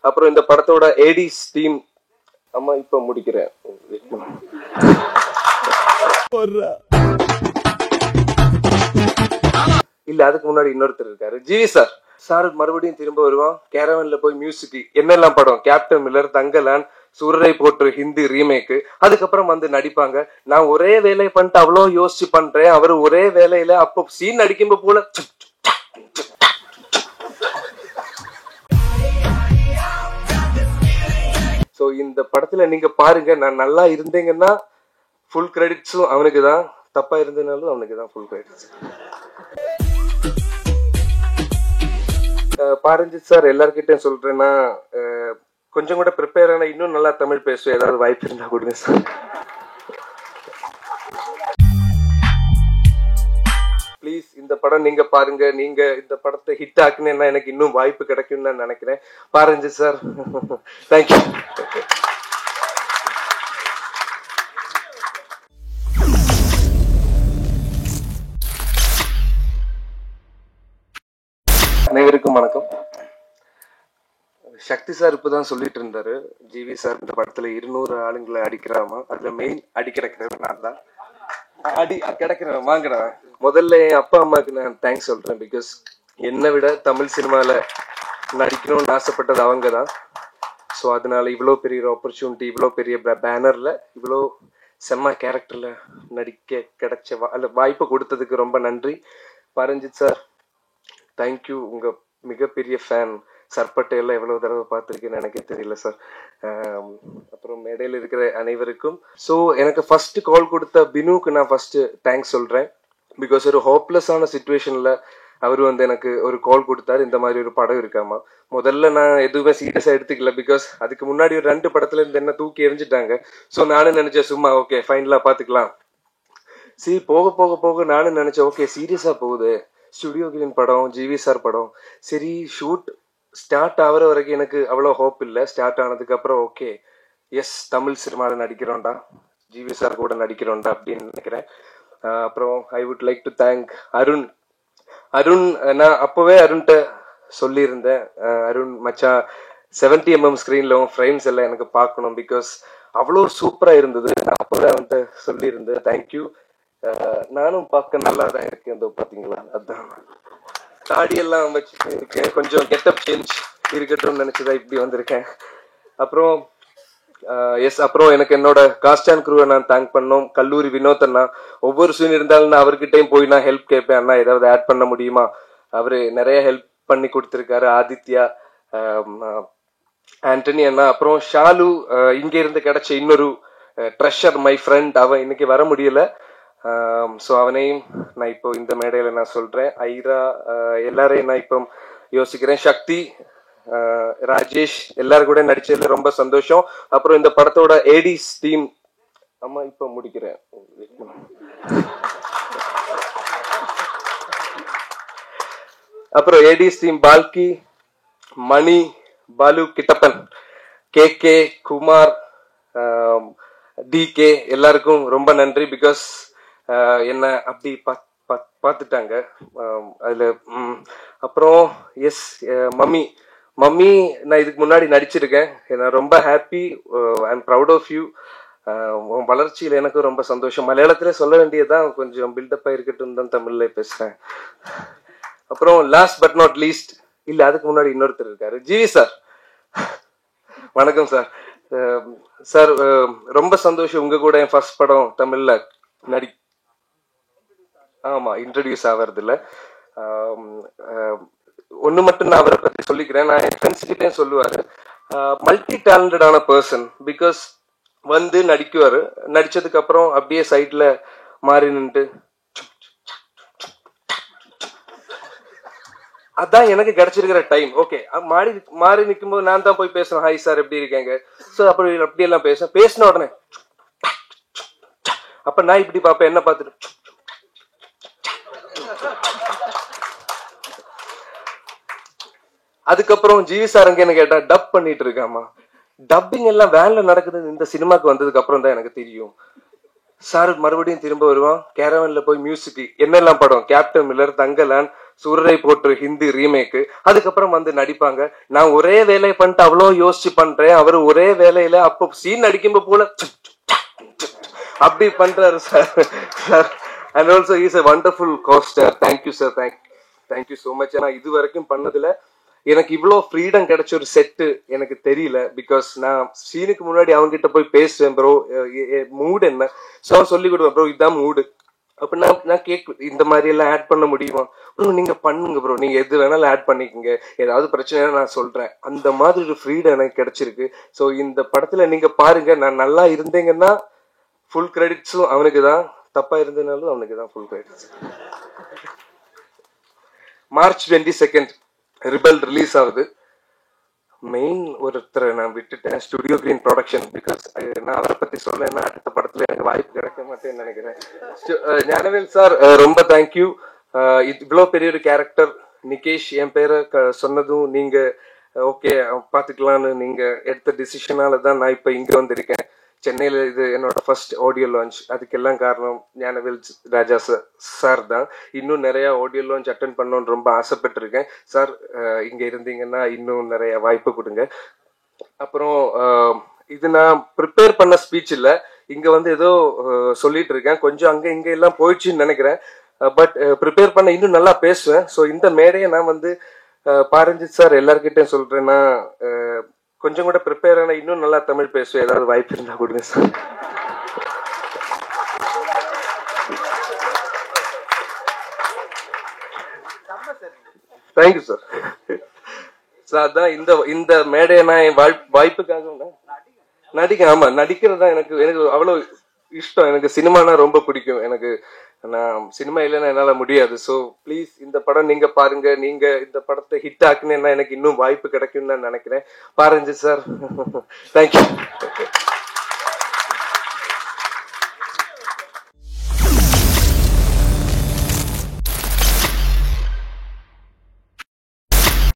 அப்புறம் இந்த படத்தோட ஏடிஸ் டீம் அம்மா இப்ப முடிக்கிறேன். இல்ல அதுக்கு முன்னாடி இன்னொருத்தர் இருக்காரு, ஜிவி சார். சார் மறுபடியும் திரும்ப வருவான். கேரவன்ல போய் மியூசிக் என்னெல்லாம் படம், கேப்டன் மில்லர், தங்கலான், சூரரை போற்று ஹிந்தி ரீமேக்கு, அதுக்கப்புறம் வந்து நடிப்பாங்க. நான் ஒரே வேலையை பண்ணிட்டு அவ்வளோ யோசிச்சு பண்றேன். அவரு ஒரே வேலையில அப்போ சீன் நடிக்கும்போது போல சோ இந்த படத்துல நீங்க பாருங்க, நான் நல்லா இருந்தேங்கன்னா ஃபுல் கிரெடிட்ஸும் அவனுக்கு தான், தப்பா இருந்தனாலும் அவனுக்கு தான் ஃபுல் கிரெடிட்ஸ். பாரஞ்சித் சார் எல்லார்கிட்டையும் சொல்றேன்னா, கொஞ்சம் கூட ப்ரிப்பேர் ஆனா இன்னும் நல்லா தமிழ் பேசுவேன். ஏதாவது வாய்ப்பு இருந்தா கொடுங்க சார். ப்ளீஸ் இந்த படம் நீங்க பாருங்க. நீங்க இந்த படத்தை ஹிட் ஆக்குனேன்னா எனக்கு இன்னும் வாய்ப்பு கிடைக்கும்னு நான் நினைக்கிறேன். Pa Ranjith sir, thank you. அனைவருக்கும் வணக்கம். சக்தி சார் இப்பதான் சொல்லிட்டு இருந்தாரு, ஜிவி சார் இந்த படத்துல 200 ஆளுங்களை அடிக்கிறாமா, அதுல மெயின் அடி கிடைக்கிறவன் நான் தான். அடி கிடைக்கிறவன் வாங்குறவன். முதல்ல என் அப்பா அம்மாவுக்கு நான் தேங்க்ஸ் சொல்றேன். பிகாஸ் என்னை விட தமிழ் சினிமால நடிக்கணும்னு ஆசைப்பட்டது அவங்க தான். ஸோ அதனால இவ்வளோ பெரிய ஒரு ஆப்பர்ச்சுனிட்டி, இவ்வளோ பெரிய பேனர்ல இவ்வளோ செம்ம கேரக்டர்ல நடிக்க கிடைச்ச வாய்ப்பு கொடுத்ததுக்கு ரொம்ப நன்றி. பரஞ்சித் சார், தேங்க்யூ. உங்க மிகப்பெரிய ஃபேன். சர்பட்டையெல்லாம் எவ்வளவு தடவை பார்த்துருக்கேன்னு எனக்கே தெரியல சார். அப்புறம் மேடையில் இருக்கிற அனைவருக்கும். ஸோ எனக்கு ஃபர்ஸ்ட் கால் கொடுத்த பினுக்கு நான் ஃபர்ஸ்ட் தேங்க்ஸ் சொல்றேன். பிகாஸ் ஒரு ஹோப்லெஸ்ஸான சுச்சுவேஷன்ல அவர் வந்து எனக்கு ஒரு கால் கொடுத்தாரு, இந்த மாதிரி ஒரு படம் இருக்காமா. முதல்ல நான் எதுவுமே சீரியஸா எடுத்துக்கல. பிகாஸ் அதுக்கு முன்னாடி ஒரு 2 படத்துல இருந்து என்ன தூக்கி எறிஞ்சிட்டாங்க. ஸோ நானும் நினைச்சேன் சும்மா ஓகே ஃபைனலா பாத்துக்கலாம். சரி போக போக போக நானும் நினைச்சேன் ஓகே சீரியஸா போகுது, ஸ்டுடியோ கிரீன் படம், ஜிவி சார் படம். சரி ஷூட் ஸ்டார்ட் ஆகிற வரைக்கும் எனக்கு அவ்வளோ ஹோப் இல்லை. ஸ்டார்ட் ஆனதுக்கு அப்புறம் ஓகே எஸ் தமிழ் சினிமாவில் நடிக்கிறோம்டா, ஜிவி சார் கூட நடிக்கிறோம்டா அப்படின்னு நினைக்கிறேன். அப்புறம் I would like to thank Arun. நான் அப்போவே அருண்கிட்ட சொல்லியிருந்தேன், அருண் மச்சான் 70mm ஸ்க்ரீன்ல ஃப்ரேம்ஸ் எல்லாம் எனக்கு பார்க்கணும். பிகாஸ் அவ்வளோ சூப்பராக இருந்தது. நான் அப்போவே அவன்கிட்ட சொல்லியிருந்தேன். தேங்க்யூ. நானும் பார்க்க நல்லா தான் இருக்கேன். இந்த பார்த்தீங்களா, அதான் தாடியெல்லாம் வச்சுட்டு இருக்கேன். கொஞ்சம் கெட்டப் சேஞ்ச் இருக்கட்டும்னு நினைச்சுதான் இப்படி வந்திருக்கேன். அப்புறம் அப்புறம் எனக்கு என்னோட காஸ்ட் அண்ட் க்ரூவை நான் தேங்க் பண்ணோம். கல்லூரி வினோத் அண்ணா, ஒவ்வொரு சீன் இருந்தாலும் நான் அவர்கிட்டையும் போய் நான் ஹெல்ப் கேட்பேன், அண்ணா ஏதாவது ஆட் பண்ண முடியுமா. அவரு நிறைய ஹெல்ப் பண்ணி கொடுத்துருக்காரு. ஆதித்யா, ஆண்டனி அண்ணா, அப்புறம் ஷாலு, இங்க இருந்து கிடைச்ச இன்னொரு ட்ரெஷர் மை ஃப்ரெண்ட். அவன் இன்னைக்கு வர முடியல. ஸோ அவனையும் நான் இப்போ இந்த மேடையில நான் சொல்றேன். ஐரா, எல்லாரையும் நான் இப்போ யோசிக்கிறேன். சக்தி, ராஜேஷ், எல்லாரும் கூட நடிச்சதுல ரொம்ப சந்தோஷம். அப்புறம் இந்த படத்தோட ஏடிஸ் டீம் அம்மா இப்ப முடிக்கிறேன். அப்புறம் ஏடிஸ் டீம் பால்கி, மணி, பாலு, கிட்டப்பன், கே குமார், DK எல்லாருக்கும் ரொம்ப நன்றி. பிகாஸ் என்ன அப்படி பார்த்துட்டாங்க அதுல. அப்புறம் மம்மி நான் இதுக்கு முன்னாடி நடிச்சிருக்கேன். நான் ரொம்ப happy. I am proud of you. உன் வளர்ச்சியில் எனக்கு ரொம்ப சந்தோஷம். மலையாளத்திலே சொல்ல வேண்டியதுதான், கொஞ்சம் பில்டப் இருக்கட்டும் தான் தமிழ்ல பேசுறேன். அப்புறம் லாஸ்ட் பட் நாட் லீஸ்ட், இல்ல அதுக்கு முன்னாடி இன்னொருத்தர் இருக்காரு, ஜிவி சார். வணக்கம் சார். சார் ரொம்ப சந்தோஷம் உங்க கூட என் ஃபர்ஸ்ட் படம் தமிழ்ல இன்ட்ரடியூஸ் ஆகிறது இல்ல. ஒண்ணு மட்டும் நான் அவரை பத்தி சொல்லிக்கிறேன். நான் என் ஃப்ரெண்ட்ஸ் கிட்டே சொல்லுவாரு, மல்டி டேலண்டடான பர்சன். பிகாஸ் வந்து நடிக்குவாரு, நடிச்சதுக்கு அப்புறம் அப்படியே சைட்ல மாறி நின்று, அதான் எனக்கு கிடைச்சிருக்கிற டைம். ஓகே மாறி நிற்கும் போது நான் தான் போய் பேசுறேன், ஹாய் சார் எப்படி இருக்கேங்க. ஸோ அப்படியெல்லாம் பேசின உடனே அப்ப நான் இப்படி பார்ப்பேன், என்ன பார்த்துட்டு அதுக்கப்புறம் ஜிவி சார் அங்க என்ன கேட்டா டப் பண்ணிட்டு இருக்காமா. டப்பிங் எல்லாம் வேன்ல நடக்குது இந்த சினிமாக்கு வந்ததுக்கு அப்புறம் தான் எனக்கு தெரியும். சார் மறுபடியும் திரும்ப வருவான். கேரவன்ல போய் மியூசிக் என்னெல்லாம் படம், கேப்டன் மில்லர், தங்கலான், சூரரை போற்று ஹிந்தி ரீமேக், அதுக்கப்புறம் வந்து நடிப்பாங்க. நான் ஒரே வேலையை பண்ணிட்டு அவ்வளோ யோசிச்சு பண்றேன், அவர் ஒரே வேலையில அப்போ சீன் அடிக்கும்போ போல அப்படி பண்றாரு sir. Sir and also is a wonderful co-star. Thank you sir, thank you so much. ஏன்னா இது வரைக்கும் பண்ணதுல எனக்கு இவ்வளோ ஃப்ரீடம் கிடைச்ச ஒரு செட்டு எனக்கு தெரியல. பிகாஸ் நான் சீனுக்கு முன்னாடி அவங்க கிட்ட போய் பேசுவேன், ப்ரோ மூடு என்ன, ஸோ சொல்லி கொடுவேன், ப்ரோ இதுதான் மூடு. அப்ப நான் இந்த மாதிரி எல்லாம் ஆட் பண்ண முடியுமா, ப்ரோ நீங்க பண்ணுங்க ப்ரோ, நீங்க எது வேணாலும் ஆட் பண்ணிக்கோங்க, ஏதாவது பிரச்சனை நான் சொல்றேன், அந்த மாதிரி ஒரு ஃப்ரீடம் எனக்கு கிடைச்சிருக்கு. ஸோ இந்த படத்துல நீங்க பாருங்க, நான் நல்லா இருந்தேங்கன்னா ஃபுல் கிரெடிட்ஸும் அவனுக்கு தான், தப்பா இருந்தனாலும் அவனுக்கு தான் full credits. March 22 rebel release ஆகுது. மெயின் ஒருத்தரை நான் விட்டுட்டேன், ஸ்டுடியோ கிரீன் ப்ரொடக்ஷன். பிகாஸ் நான் அவரை பத்தி சொல்லேன்னா அடுத்த படத்துல எனக்கு வாய்ப்பு கிடைக்க மாட்டேன்னு நினைக்கிறேன். ஞானவேல் சார் ரொம்ப தேங்க்யூ. இவ்வளோ பெரிய ஒரு கேரக்டர், நிகேஷ் என் பேரை சொன்னதும் நீங்க ஓகே பாத்துக்கலாம்னு நீங்க எடுத்த டிசிஷனால தான் நான் இப்ப இங்க வந்திருக்கேன். சென்னையில இது என்னோட ஃபர்ஸ்ட் ஆடியோ லான்ச். அதுக்கெல்லாம் காரணம் ஞானவேல் ராஜா சார் தான். இன்னும் நிறைய ஆடியோ லான்ச் அட்டன் பண்ணணும்னு ரொம்ப ஆசைப்பட்டிருக்கேன். சார் இங்க இருந்தீங்கன்னா இன்னும் நிறைய வாய்ப்பு கொடுங்க. அப்புறம் இது நான் ப்ரிப்பேர் பண்ண ஸ்பீச் இல்ல, இங்க வந்து ஏதோ சொல்லிட்டு இருக்கேன், கொஞ்சம் அங்க இங்க எல்லாம் போயிடுச்சுன்னு நினைக்கிறேன். பட் ப்ரிப்பேர் பண்ண இன்னும் நல்லா பேசுவேன். ஸோ இந்த மேடையை நான் வந்து பாரஞ்சித் சார் எல்லார்கிட்டையும் சொல்றேன்னா கொஞ்சம் கூட ப்ரிப்பேர் ஆனா இன்னும் நல்லா தமிழ் பேசுவேன். ஏதாவது வாய்ப்பு இருந்தா கொடுங்க சார். Thank you sir. சார் அதான் இந்த மேடையை நான் என் வாய்ப்புக்காக நடிக்க, ஆமா நடிக்கிறது தான் எனக்கு அவ்வளவு இஷ்டம். எனக்கு சினிமானா ரொம்ப பிடிக்கும். எனக்கு நான் சினிமா இல்லைன்னா என்னால முடியாது. ஸோ ப்ளீஸ் இந்த படம் நீங்க பாருங்க. நீங்க இந்த படத்தை ஹிட் ஆக்குனேன்னா எனக்கு இன்னும் வாய்ப்பு கிடைக்கும்னு நான் நினைக்கிறேன். பாருங்க சார். தேங்க்யூ.